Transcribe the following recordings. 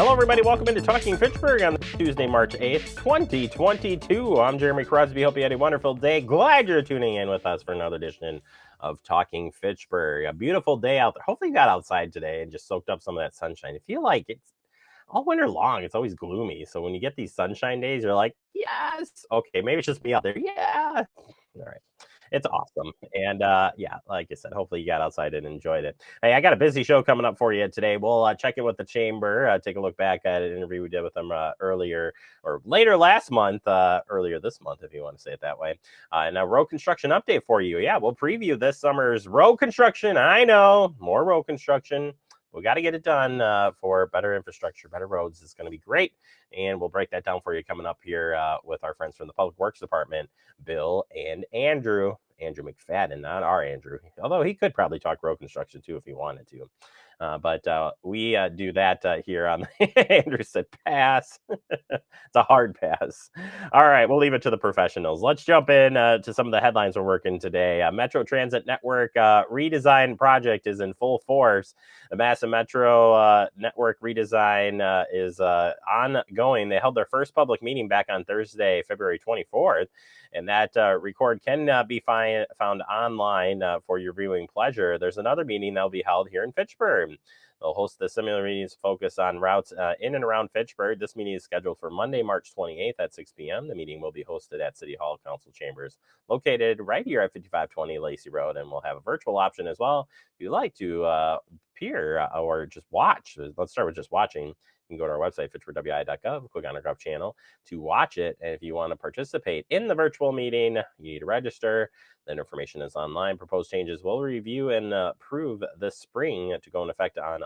Hello, everybody. Welcome into Talking Fitchburg on Tuesday, March 8th, 2022. I'm Jeremy Crosby. Hope you had a wonderful day. Glad you're tuning in with us for another edition of Talking Fitchburg. A beautiful day out there. Hopefully you got outside today and just soaked up some of that sunshine. I feel like it's all winter long. It's always gloomy. So when you get these sunshine days, you're like, yes. Okay, maybe it's just me out there. Yeah. All right. It's awesome. And yeah, like I said, hopefully you got outside and enjoyed it. Hey, I got a busy show coming up for you today. We'll check in with the chamber, take a look back at an interview we did with them earlier or later last month, earlier this month, if you want to say it that way. And a road construction update for you. Yeah, we'll preview this summer's road construction. I know, more road construction. We got to get it done for better infrastructure, better roads. It's going to be great. And we'll break that down for you coming up here with our friends from the Public Works Department, Bill and Andrew McFadden, not our Andrew, although he could probably talk road construction too if he wanted to. But we do that here on Andrew said pass. It's a hard pass. All right, we'll leave it to the professionals. Let's jump in to some of the headlines we're working today. Metro Transit Network redesign project is in full force. The Massive Metro network redesign is ongoing. They held their first public meeting back on Thursday, February 24th. And that record can be found online for your viewing pleasure. There's another meeting that will be held here in Fitchburg. They'll host the similar meetings focus on routes in and around Fitchburg. This meeting is scheduled for Monday, March 28th at 6 p.m. The meeting will be hosted at City Hall Council Chambers, located right here at 5520 Lacey Road, and we'll have a virtual option as well. If you'd like to peer or just watch, let's start with just watching. You can go to our website, fitchburgwi.gov, click on our Gov channel to watch it. And if you want to participate in the virtual meeting, you need to register. Then information is online. Proposed changes will review and approve this spring to go in effect in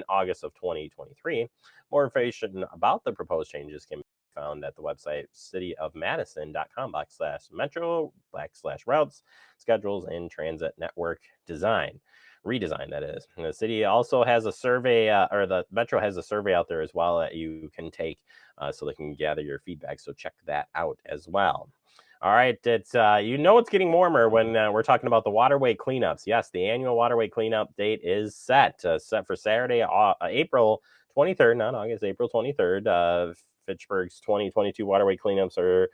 August of 2023. More information about the proposed changes can be found at the website cityofmadison.com/metro/routes, schedules, and transit network redesign, that is. And the city also has a survey, or the Metro has a survey out there as well that you can take so they can gather your feedback. So check that out as well. All right, it's it's getting warmer when we're talking about the waterway cleanups. Yes, the annual waterway cleanup date is set for Saturday, April 23rd, not August, April 23rd. Fitchburg's 2022 waterway cleanups are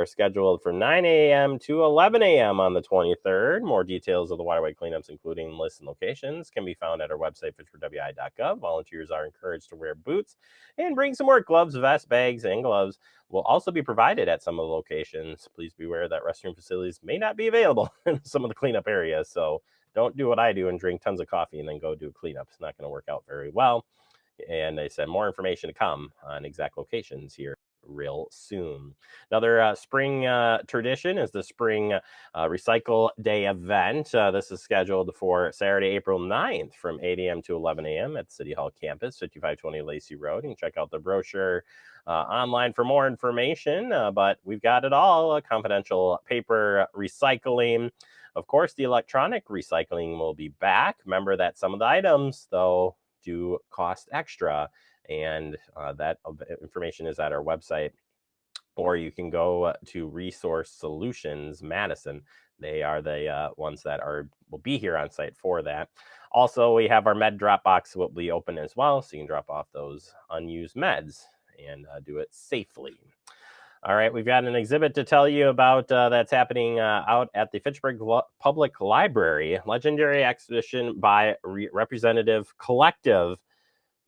scheduled for 9 a.m. to 11 a.m. on the 23rd. More details of the waterway cleanups, including lists and locations, can be found at our website, fitchburgwi.gov. Volunteers are encouraged to wear boots and bring some work gloves, vests, bags, and gloves will also be provided at some of the locations. Please be aware that restroom facilities may not be available in some of the cleanup areas, so don't do what I do and drink tons of coffee and then go do a cleanup. It's not going to work out very well. And they said more information to come on exact locations here real soon. Another spring tradition is the Spring Recycle Day event. This is scheduled for Saturday, April 9th from 8 a.m. to 11 a.m. at City Hall campus, 5520 Lacey Road. You can check out the brochure online for more information, but we've got it all. Confidential paper recycling. Of course, the electronic recycling will be back. Remember that some of the items, though, do cost extra, and that information is at our website, or you can go to Resource Solutions Madison. They are the ones that will be here on site for that. Also, we have our med drop box will be open as well, so you can drop off those unused meds and do it safely. All right, we've got an exhibit to tell you about that's happening out at the Fitchburg Public Library. Legendary exhibition by Representative Collective.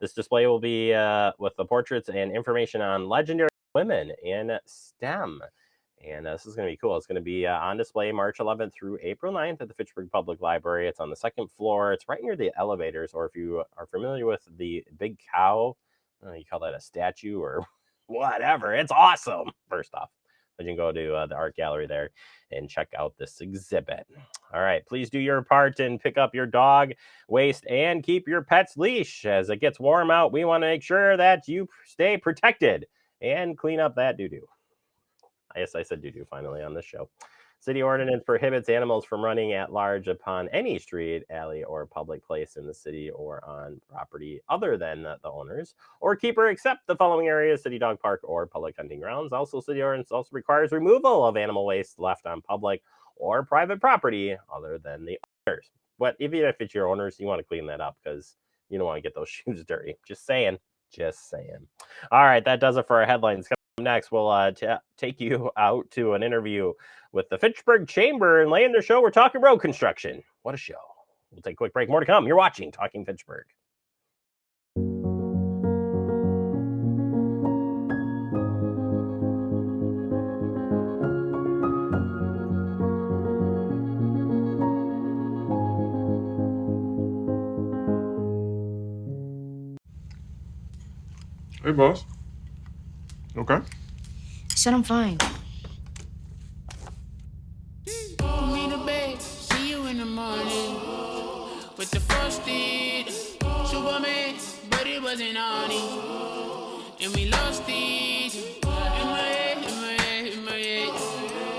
This display will be with the portraits and information on legendary women in STEM. And this is going to be cool. It's going to be on display March 11th through April 9th at the Fitchburg Public Library. It's on the second floor. It's right near the elevators, or if you are familiar with the big cow, you call that a statue or whatever. It's awesome, first off. But you can go to the art gallery there and check out this exhibit. All right, please do your part and pick up your dog waste and keep your pet's leash. As it gets warm out, we want to make sure that you stay protected and clean up that doo-doo. Yes, I said doo-doo finally on this show. City ordinance prohibits animals from running at large upon any street, alley, or public place in the city or on property other than the owners or keeper, except the following areas: city dog park or public hunting grounds. Also, city ordinance also requires removal of animal waste left on public or private property other than the owners. But even if it's your owners, you want to clean that up because you don't want to get those shoes dirty. Just saying. Just saying. All right, that does it for our headlines. Coming next, we'll take you out to an interview with the Fitchburg Chamber and laying their show. We're talking road construction. What a show. We'll take a quick break. More to come. You're watching Talking Fitchburg. Hey, boss. Okay. I said I'm fine. Me to bed, see you in the morning. With the frosted Superman, but it wasn't on it. And we lost it. In my head, in my head, in my head.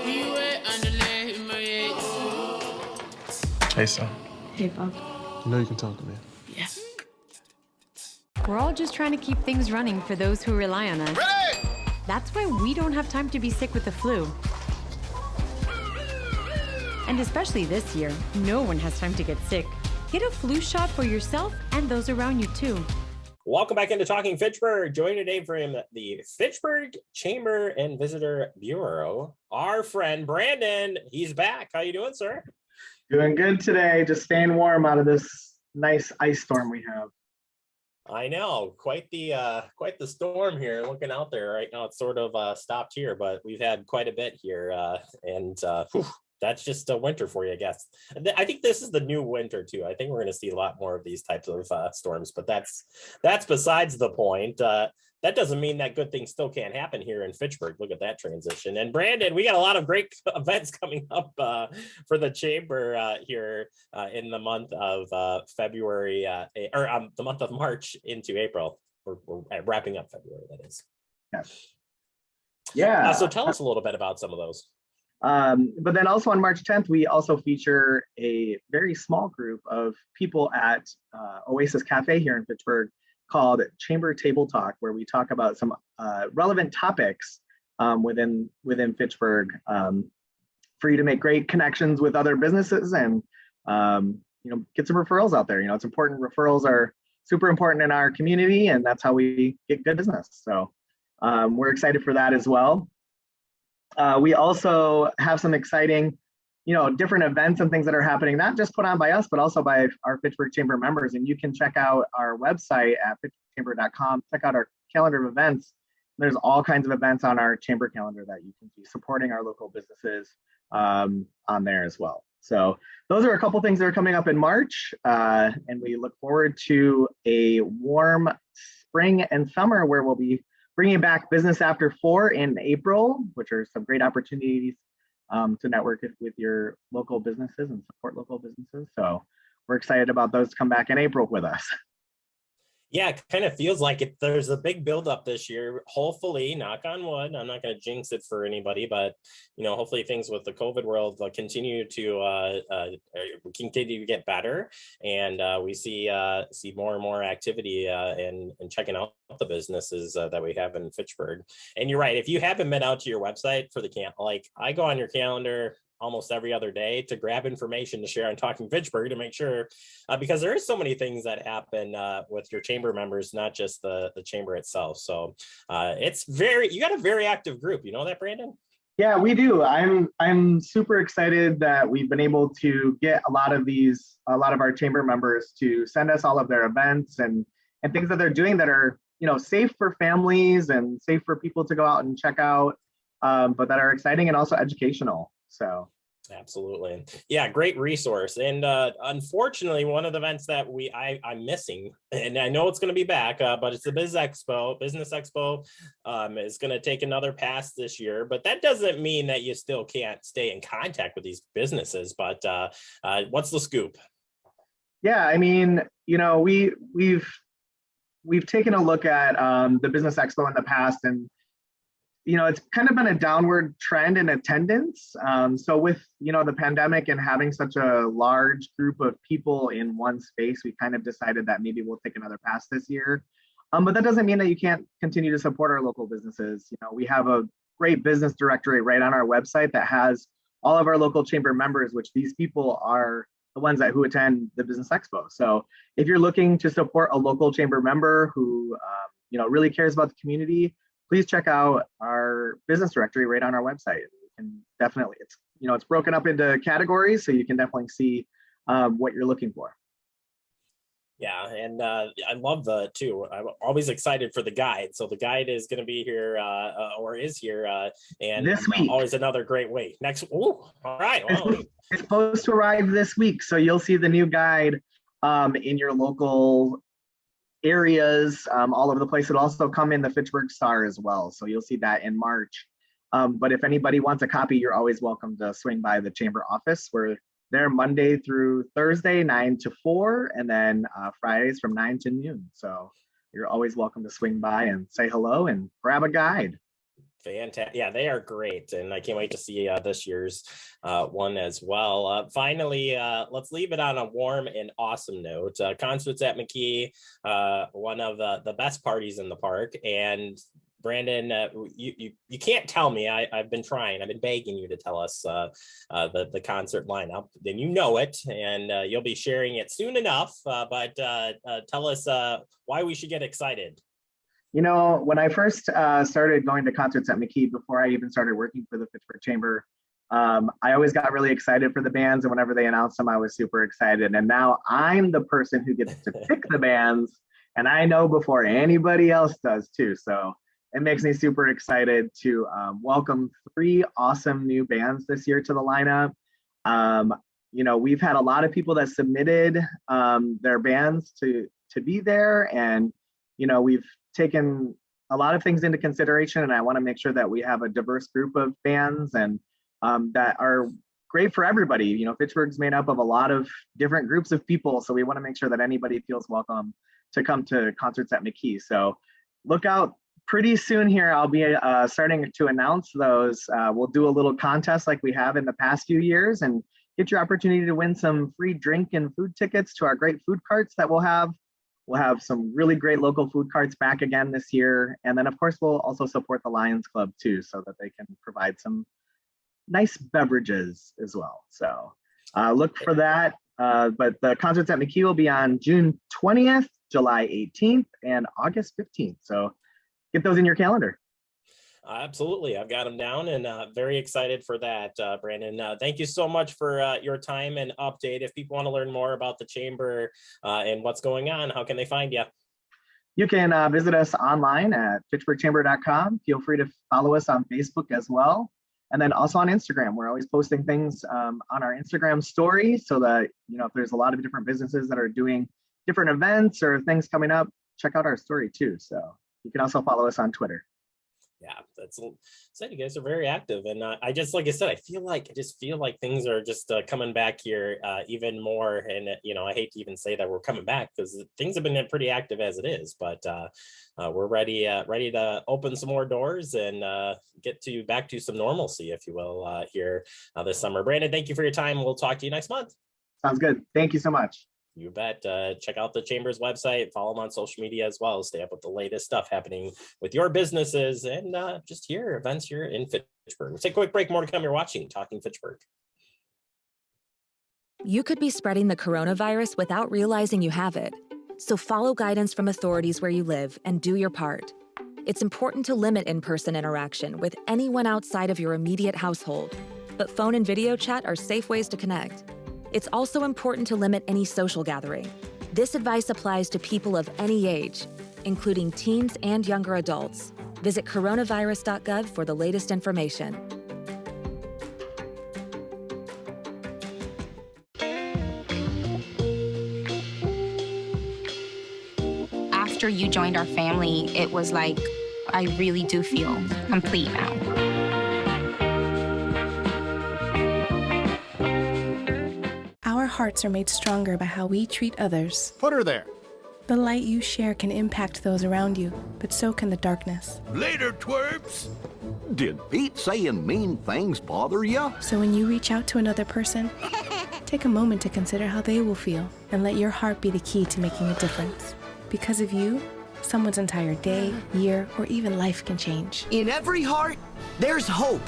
We were underlay in my head. Hey, son. Hey, Bob. You know you can talk to me. Yeah. We're all just trying to keep things running for those who rely on us. Ready? That's why we don't have time to be sick with the flu. And especially this year, no one has time to get sick. Get a flu shot for yourself and those around you too. Welcome back into Talking Fitchburg. Joined today from the Fitchburg Chamber and Visitor Bureau, our friend Brandon. He's back. How you doing, sir? Doing good today. Just staying warm out of this nice ice storm we have. I know, quite the storm here. Looking out there right now, it's sort of stopped here, but we've had quite a bit here, and that's just a winter for you, I guess. I think this is the new winter too. I think we're going to see a lot more of these types of storms, but that's besides the point. That doesn't mean that good things still can't happen here in Fitchburg. Look at that transition. And Brandon, we got a lot of great events coming up for the chamber here in the month of February, or the month of March into April. We're wrapping up February, that is. Yes. Yeah. So tell us a little bit about some of those. But then also on March 10th, we also feature a very small group of people at Oasis Cafe here in Fitchburg called Chamber Table Talk, where we talk about some relevant topics within Fitchburg for you to make great connections with other businesses and get some referrals out there. It's important. Referrals are super important in our community, and that's how we get good business. So we're excited for that as well. We also have some exciting, different events and things that are happening, not just put on by us, but also by our Fitchburg Chamber members. And you can check out our website at fitchburgchamber.com, check out our calendar of events. There's all kinds of events on our chamber calendar that you can be supporting our local businesses on there as well. So those are a couple things that are coming up in March. And we look forward to a warm spring and summer where we'll be bringing back Business After 4 in April, which are some great opportunities to network with your local businesses and support local businesses. So we're excited about those to come back in April with us. Yeah, it kind of feels like there's a big buildup this year. Hopefully, knock on wood, I'm not going to jinx it for anybody, but hopefully things with the COVID world will continue to get better, and we see more and more activity and checking out the businesses that we have in Fitchburg. And you're right, if you haven't been out to your website for the camp, like I go on your calendar almost every other day to grab information to share on Talking Fitchburg to make sure, because there is so many things that happen with your chamber members, not just the chamber itself. So you got a very active group. You know that, Brandon? Yeah, we do. I'm super excited that we've been able to get a lot of our chamber members to send us all of their events and things that they're doing that are, safe for families and safe for people to go out and check out, but that are exciting and also educational. So absolutely. Yeah, great resource. And unfortunately, one of the events that I'm missing, and I know it's going to be back, but it's the Business Expo is going to take another pass this year, but that doesn't mean that you still can't stay in contact with these businesses. But what's the scoop? Yeah, I mean, we've taken a look at the Business Expo in the past, and it's kind of been a downward trend in attendance. So with, the pandemic and having such a large group of people in one space, we kind of decided that maybe we'll take another pass this year. But that doesn't mean that you can't continue to support our local businesses. We have a great business directory right on our website that has all of our local chamber members, which these people are the ones who attend the Business Expo. So if you're looking to support a local chamber member who really cares about the community, please check out our business directory right on our website. You can definitely, it's broken up into categories, so you can definitely see what you're looking for. Yeah, and I love too. I'm always excited for the guide. So the guide is going to be here, or is here, and this week. Always another great way. Next, all right. Well, it's supposed to arrive this week, so you'll see the new guide in your local areas all over the place. It'll also come in the Fitchburg Star as well, so you'll see that in March. But if anybody wants a copy, you're always welcome to swing by the chamber office. We're there Monday through Thursday, 9 to 4, and then Fridays from 9 to noon. So you're always welcome to swing by and say hello and grab a guide. Fantastic. Yeah, they are great. And I can't wait to see this year's one as well. Finally, let's leave it on a warm and awesome note. Concerts at McKee, one of the best parties in the park. And Brandon, you can't tell me. I've been trying. I've been begging you to tell us the concert lineup. Then you know it, and you'll be sharing it soon enough. But tell us why we should get excited. When I first started going to concerts at McKee, before I even started working for the Fitchburg Chamber, I always got really excited for the bands, and whenever they announced them, I was super excited. And now I'm the person who gets to pick the bands, and I know before anybody else does too. So it makes me super excited to welcome 3 awesome new bands this year to the lineup. We've had a lot of people that submitted their bands to be there, and we've taken a lot of things into consideration, and I want to make sure that we have a diverse group of bands and that are great for everybody. Fitchburg's made up of a lot of different groups of people, so we want to make sure that anybody feels welcome to come to concerts at McKee. So look out. Pretty soon here, I'll be starting to announce those. We'll do a little contest like we have in the past few years and get your opportunity to win some free drink and food tickets to our great food carts that we'll have. We'll have some really great local food carts back again this year. And then, of course, we'll also support the Lions Club, too, so that they can provide some nice beverages as well. So look for that. But the concerts at McKee will be on June 20th, July 18th, and August 15th. So get those in your calendar. Absolutely. I've got them down, and very excited for that, Brandon. Thank you so much for your time and update. If people want to learn more about the chamber and what's going on, how can they find you? You can visit us online at fitchburgchamber.com. Feel free to follow us on Facebook as well. And then also on Instagram. We're always posting things on our Instagram story, so that, if there's a lot of different businesses that are doing different events or things coming up, check out our story too. So you can also follow us on Twitter. Yeah, that's said. You guys are very active, and I just, like I said, I just feel like things are just coming back here even more. And I hate to even say that we're coming back, because things have been pretty active as it is. But we're ready to open some more doors and get back to some normalcy, if you will, here this summer. Brandon, thank you for your time. We'll talk to you next month. Sounds good. Thank you so much. You bet. Check out the Chamber's website, follow them on social media as well. Stay up with the latest stuff happening with your businesses and just here, events here in Fitchburg. We'll take a quick break. More to come. You're watching Talking Fitchburg. You could be spreading the coronavirus without realizing you have it. So follow guidance from authorities where you live and do your part. It's important to limit in-person interaction with anyone outside of your immediate household, but phone and video chat are safe ways to connect. It's also important to limit any social gathering. This advice applies to people of any age, including teens and younger adults. Visit coronavirus.gov for the latest information. After you joined our family, it was like, I really do feel complete now. Our hearts are made stronger by how we treat others. Put her there. The light you share can impact those around you, but so can the darkness. Later, twerps. Did Pete saying mean things bother you? So when you reach out to another person, take a moment to consider how they will feel and let your heart be the key to making a difference. Because of you, someone's entire day, year, or even life can change. In every heart, there's hope.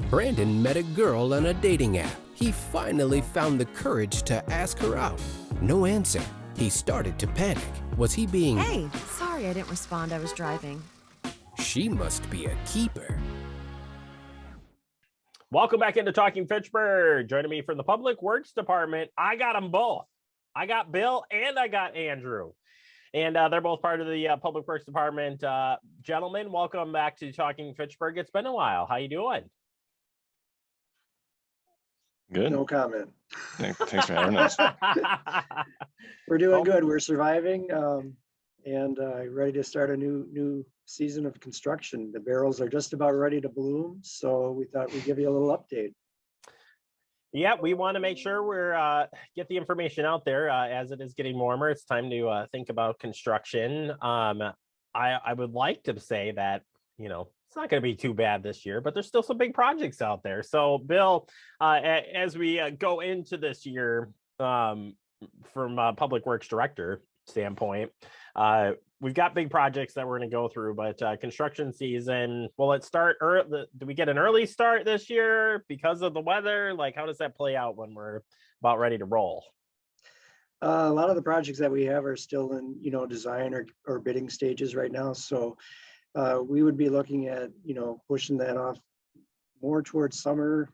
Brandon met a girl on a dating app. He finally found the courage to ask her out. No answer. He started to panic. Was he being... Hey, sorry I didn't respond. I was driving. She must be a keeper. Welcome back into Talking Fitchburg. Joining me from the Public Works Department, I got them both. I got Bill and I got Andrew. And they're both part of the Public Works Department. Gentlemen, welcome back to Talking Fitchburg. It's been a while. How you doing? Good. No comment. Thanks for having us. We're doing good. We're surviving and ready to start a new season of construction. The barrels are just about ready to bloom, so we thought we'd give you a little update. Yeah, we want to make sure we're get the information out there as it is getting warmer. It's time to think about construction. I would like to say that, you know, it's not going to be too bad this year, but there's still some big projects out there. So, Bill, as we go into this year, from a Public Works Director standpoint, we've got big projects that we're going to go through, but construction season, will it start early? Do we get an early start this year because of the weather? Like, how does that play out when we're about ready to roll? A lot of the projects that we have are still in, you know, design or bidding stages right now. So we would be looking at, you know, pushing that off more towards summer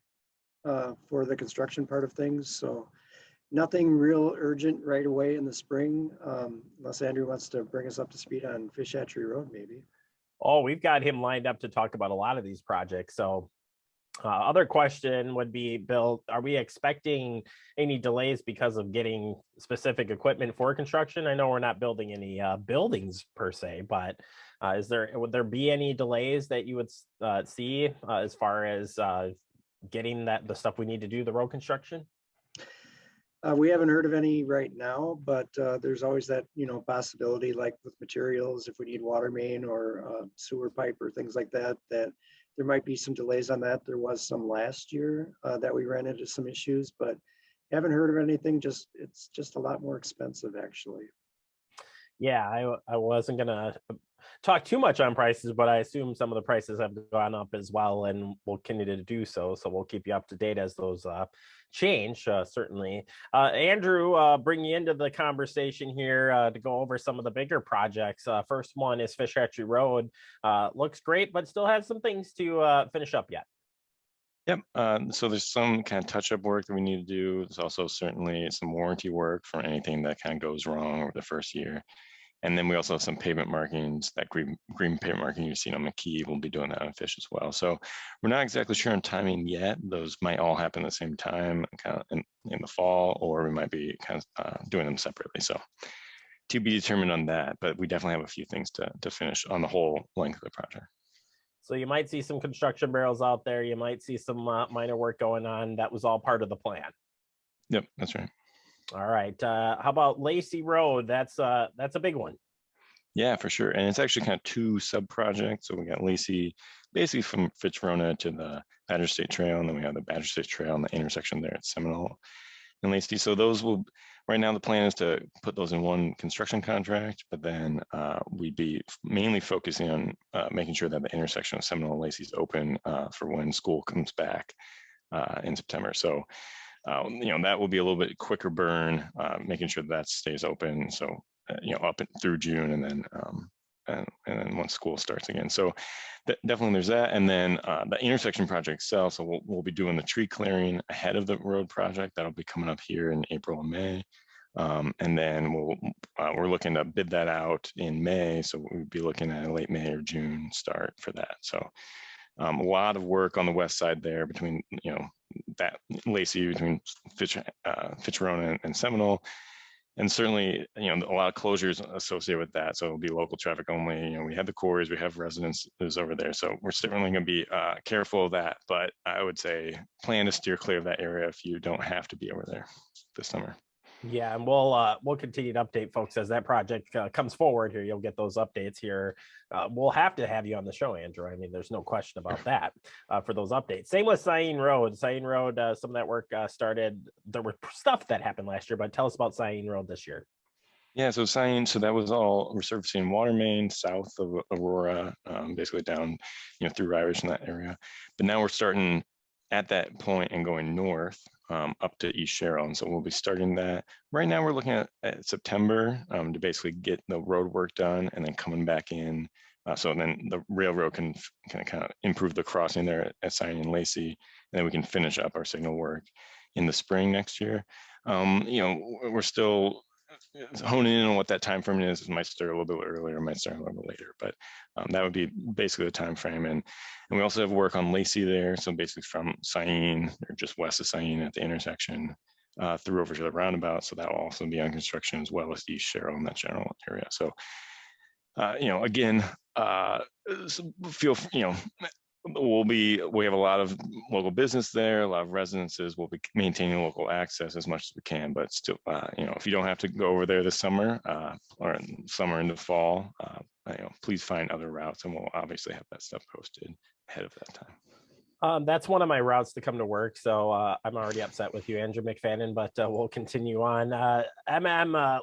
for the construction part of things. So nothing real urgent right away in the spring, unless Andrew wants to bring us up to speed on Fish Hatchery Road, maybe. Oh, we've got him lined up to talk about a lot of these projects. So other question would be, Bill, are we expecting any delays because of getting specific equipment for construction? I know we're not building any buildings per se, but would there be any delays that you would see as far as getting the stuff we need to do the road construction? We haven't heard of any right now, but there's always that, you know, possibility, like with materials, if we need water main or sewer pipe or things like that, that there might be some delays on that. There was some last year that we ran into some issues, but haven't heard of anything. It's just a lot more expensive, actually. Yeah, I wasn't gonna talk too much on prices, but I assume some of the prices have gone up as well and will continue to do so. So we'll keep you up to date as those change, certainly. Andrew, bring you into the conversation here to go over some of the bigger projects. First one is Fish Hatchery Road. Looks great, but still has some things to finish up yet. Yep. So there's some kind of touch-up work that we need to do. There's also certainly some warranty work for anything that kind of goes wrong over the first year. And then we also have some pavement markings, that green pavement marking you've seen on McKee. We'll be doing that on Fish as well. So we're not exactly sure on timing yet. Those might all happen at the same time, kind of in the fall, or we might be kind of doing them separately. So to be determined on that, but we definitely have a few things to finish on the whole length of the project. So you might see some construction barrels out there. You might see some minor work going on. That was all part of the plan. Yep, that's right. All right. How about Lacey Road? That's a big one. Yeah, for sure. And it's actually kind of two sub projects. So we got Lacey basically from Fitzrona to the Badger State Trail, and then we have the Badger State Trail and the intersection there at Seminole and Lacey. So those will, right now the plan is to put those in one construction contract, but then we'd be mainly focusing on making sure that the intersection of Seminole and Lacey is open for when school comes back in September. So you know, that will be a little bit quicker burn, making sure that stays open. So you know, up through June, and then once school starts again. So definitely there's that. And then the intersection project itself. So we'll be doing the tree clearing ahead of the road project. That'll be coming up here in April and May. And then we're looking to bid that out in May. So we'll be looking at a late May or June start for that. So a lot of work on the west side there between, you know, that Lacey, between Fitzrona and Seminole. And certainly, you know, a lot of closures associated with that. So it'll be local traffic only. You know, we have the quarries, we have residences over there. So we're certainly going to be careful of that. But I would say plan to steer clear of that area if you don't have to be over there this summer. Yeah, and we'll continue to update folks as that project comes forward here. You'll get those updates here. We'll have to have you on the show, Andrew. I mean, there's no question about that for those updates. Same with Cyene Road. Cyene Road, some of that work started. There were stuff that happened last year, but tell us about Cyene Road this year. Yeah, so Cyene, so that was all resurfacing water main south of Aurora, basically down, you know, through Irish in that area. But now we're starting at that point and going north up to East Sherrill. And so we'll be starting that. Right now we're looking at September to basically get the road work done and then coming back in. So then the railroad can kind of improve the crossing there at Sign and Lacey, and then we can finish up our signal work in the spring next year. We're still honing in on what that time frame is. It might start a little bit earlier, might start a little bit later, but that would be basically the time frame. And we also have work on Lacey there, so basically from Syene or just west of Syene at the intersection through over to the roundabout. So that will also be on construction, as well as East Sherrill in that general area. So again, we have a lot of local business there, a lot of residences. We'll be maintaining local access as much as we can, but still, if you don't have to go over there this summer or in summer into fall, please find other routes, and we'll obviously have that stuff posted ahead of that time. That's one of my routes to come to work, so I'm already upset with you, Andrew McFadden, but we'll continue on.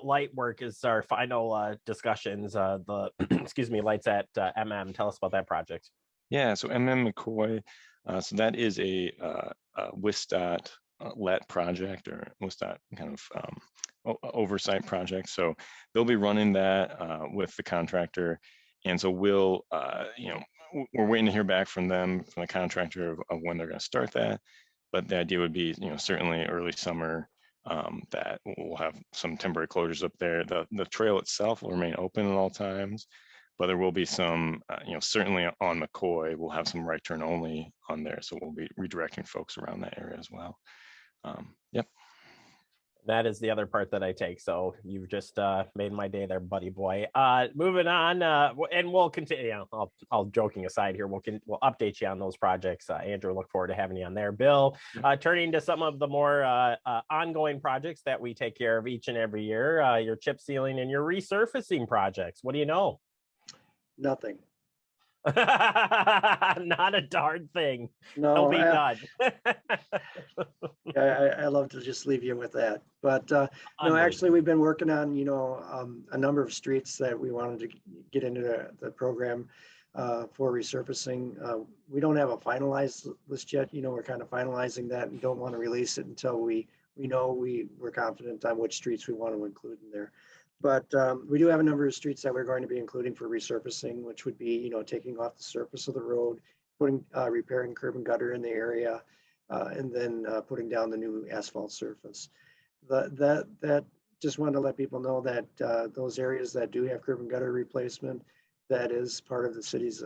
Light work is our final discussions. The excuse me, lights at MM. Tell us about that project. Yeah, so McCoy, so that is a WISDOT LET project, or WISDOT kind of oversight project. So they'll be running that with the contractor, and so we'll we're waiting to hear back from them, from the contractor, of when they're going to start that. But the idea would be, certainly early summer, that we'll have some temporary closures up there. The trail itself will remain open at all times, but there will be some, certainly on McCoy, we'll have some right turn only on there. So we'll be redirecting folks around that area as well. Yep. That is the other part that I take. So you've just made my day there, buddy boy. Moving on, and we'll continue. I'll joking aside here, we'll update you on those projects. Andrew, look forward to having you on there. Bill, turning to some of the more ongoing projects that we take care of each and every year, your chip sealing and your resurfacing projects. What do you know? Nothing. Not a darn thing. No, They'll be done. I love to just leave you with that, but no, actually we've been working on a number of streets that we wanted to get into the program for resurfacing. We don't have a finalized list yet. We're kind of finalizing that and don't want to release it until we know we're confident on which streets we want to include in there. But we do have a number of streets that we're going to be including for resurfacing, which would be, taking off the surface of the road, repairing curb and gutter in the area, and then putting down the new asphalt surface. That just wanted to let people know that those areas that do have curb and gutter replacement, that is part of the city's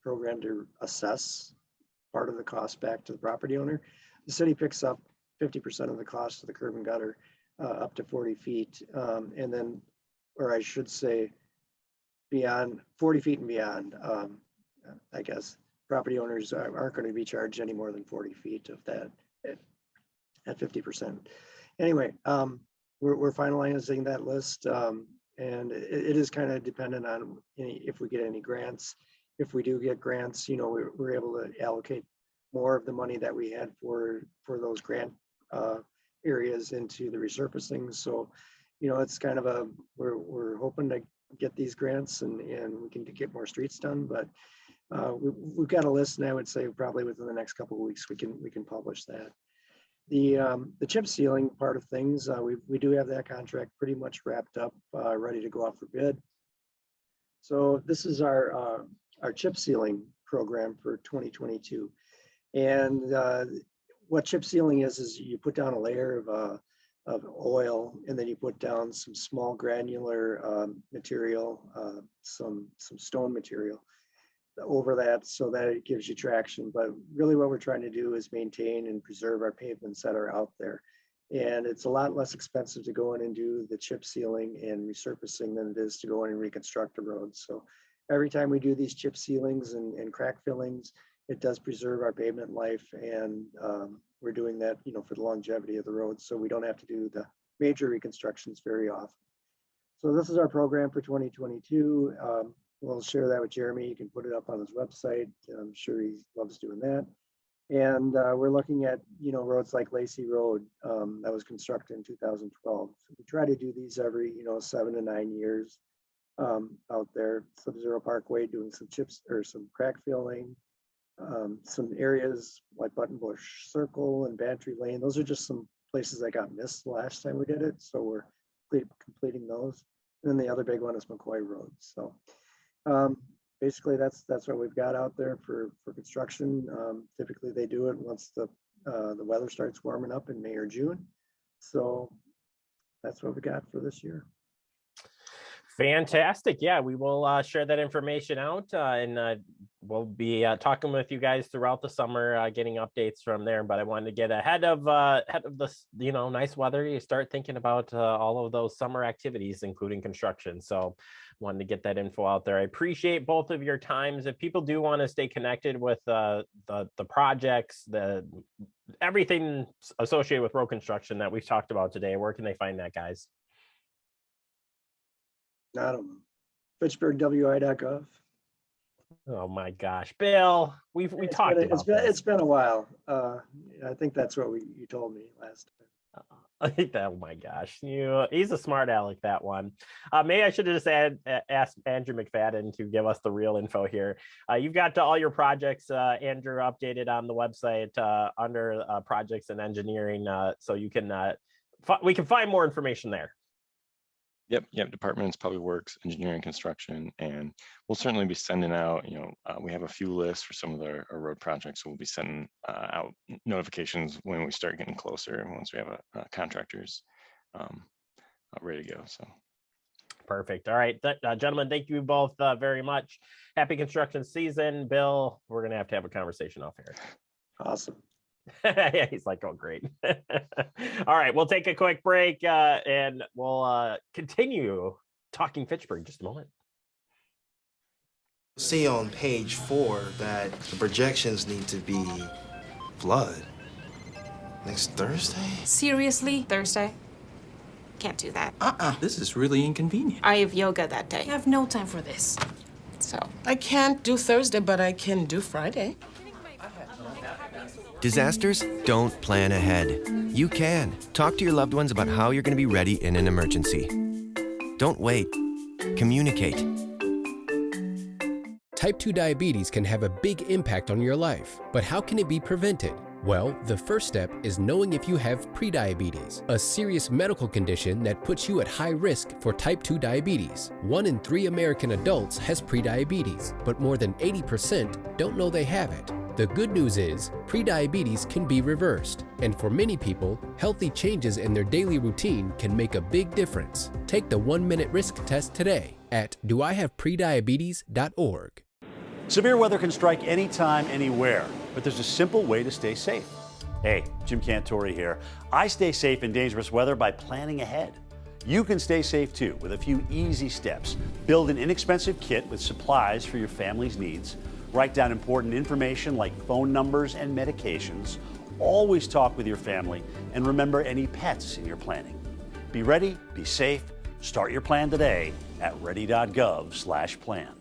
program to assess part of the cost back to the property owner. The city picks up 50% of the cost of the curb and gutter up to 40 feet. And then, or I should say, beyond 40 feet and beyond, I guess property owners aren't going to be charged any more than 40 feet of that at 50%. Anyway, we're finalizing that list, and it is kind of dependent on if we get any grants. If we do get grants, we're able to allocate more of the money that we had for those grant areas into the resurfacing. So, it's kind of we're hoping to get these grants and we can get more streets done, but we've got a list, and I would say probably within the next couple of weeks we can publish that. The chip sealing part of things, we do have that contract pretty much wrapped up, ready to go out for bid. So this is our chip sealing program for 2022, and what chip sealing is you put down a layer of oil, and then you put down some small granular material, some stone material over that, so that it gives you traction. But really what we're trying to do is maintain and preserve our pavements that are out there. And it's a lot less expensive to go in and do the chip sealing and resurfacing than it is to go in and reconstruct a road. So every time we do these chip sealings and crack fillings, it does preserve our pavement life, and we're doing that, for the longevity of the road, so we don't have to do the major reconstructions very often. So this is our program for 2022. We'll share that with Jeremy. You can put it up on his website. I'm sure he loves doing that. And we're looking at, roads like Lacey Road that was constructed in 2012. So we try to do these every, 7 to 9 years out there. Sub-Zero Parkway doing some chips or some crack filling. some areas like Buttonbush Circle and Bantry Lane. Those are just some places that got missed the last time we did it. So we're completing those. And then the other big one is McCoy Road. So basically that's what we've got out there for construction. Typically they do it once the weather starts warming up in May or June. So that's what we got for this year. Fantastic. Yeah, we will share that information out and we'll be talking with you guys throughout the summer, getting updates from there. But I wanted to get ahead of this, nice weather. You start thinking about all of those summer activities, including construction. So wanted to get that info out there. I appreciate both of your times. If people do want to stay connected with the projects, everything associated with road construction that we've talked about today, where can they find that, guys? I don't know. FitchburgWI.gov. Oh my gosh, Bill, we talked about this. It's been a while. I think that's what you told me last time. Oh my gosh, he's a smart aleck, that one. Maybe I should have just asked Andrew McFadden to give us the real info here. You've got all your projects, Andrew, updated on the website under projects and engineering, so you can we can find more information there. Yep. Departments, Public Works, Engineering, Construction, and we'll certainly be sending out, we have a few lists for some of our road projects, so we'll be sending out notifications when we start getting closer, once we have contractors ready to go. So perfect. All right, gentlemen, thank you both very much. Happy construction season. Bill, we're gonna have to have a conversation off here. Awesome. Yeah, he's like, oh, great. All right, we'll take a quick break and we'll continue talking Fitchburg in just a moment. See on page 4 that the projections need to be flood next Thursday. Seriously? Thursday? Can't do that. This is really inconvenient. I have yoga that day. I have no time for this. So I can't do Thursday, but I can do Friday. Disasters don't plan ahead. You can. Talk to your loved ones about how you're going to be ready in an emergency. Don't wait. Communicate. Type 2 diabetes can have a big impact on your life, but how can it be prevented? Well, the first step is knowing if you have prediabetes, a serious medical condition that puts you at high risk for type 2 diabetes. 1 in 3 American adults has prediabetes, but more than 80% don't know they have it. The good news is, prediabetes can be reversed, and for many people, healthy changes in their daily routine can make a big difference. Take the 1-minute risk test today at doihaveprediabetes.org. Severe weather can strike anytime, anywhere, but there's a simple way to stay safe. Hey, Jim Cantore here. I stay safe in dangerous weather by planning ahead. You can stay safe too with a few easy steps. Build an inexpensive kit with supplies for your family's needs. Write down important information like phone numbers and medications. Always talk with your family and remember any pets in your planning. Be ready, be safe. Start your plan today at ready.gov/plan.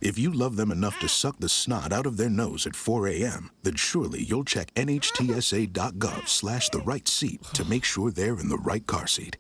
If you love them enough to suck the snot out of their nose at 4 a.m., then surely you'll check nhtsa.gov/the right seat to make sure they're in the right car seat.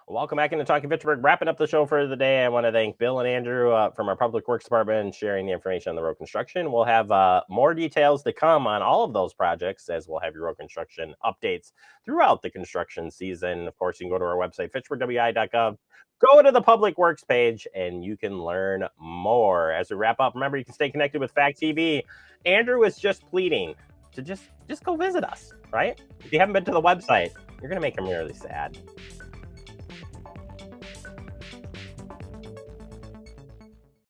Welcome back into Talking Fitchburg. Wrapping up the show for the day, I want to thank Bill and Andrew from our Public Works Department sharing the information on the road construction. We'll have more details to come on all of those projects, as we'll have your road construction updates throughout the construction season. Of course, you can go to our website, fitchburgwi.gov. Go to the Public Works page and you can learn more. As we wrap up, remember, you can stay connected with Fact TV. Andrew is just pleading to just go visit us, right? If you haven't been to the website, you're going to make him really sad.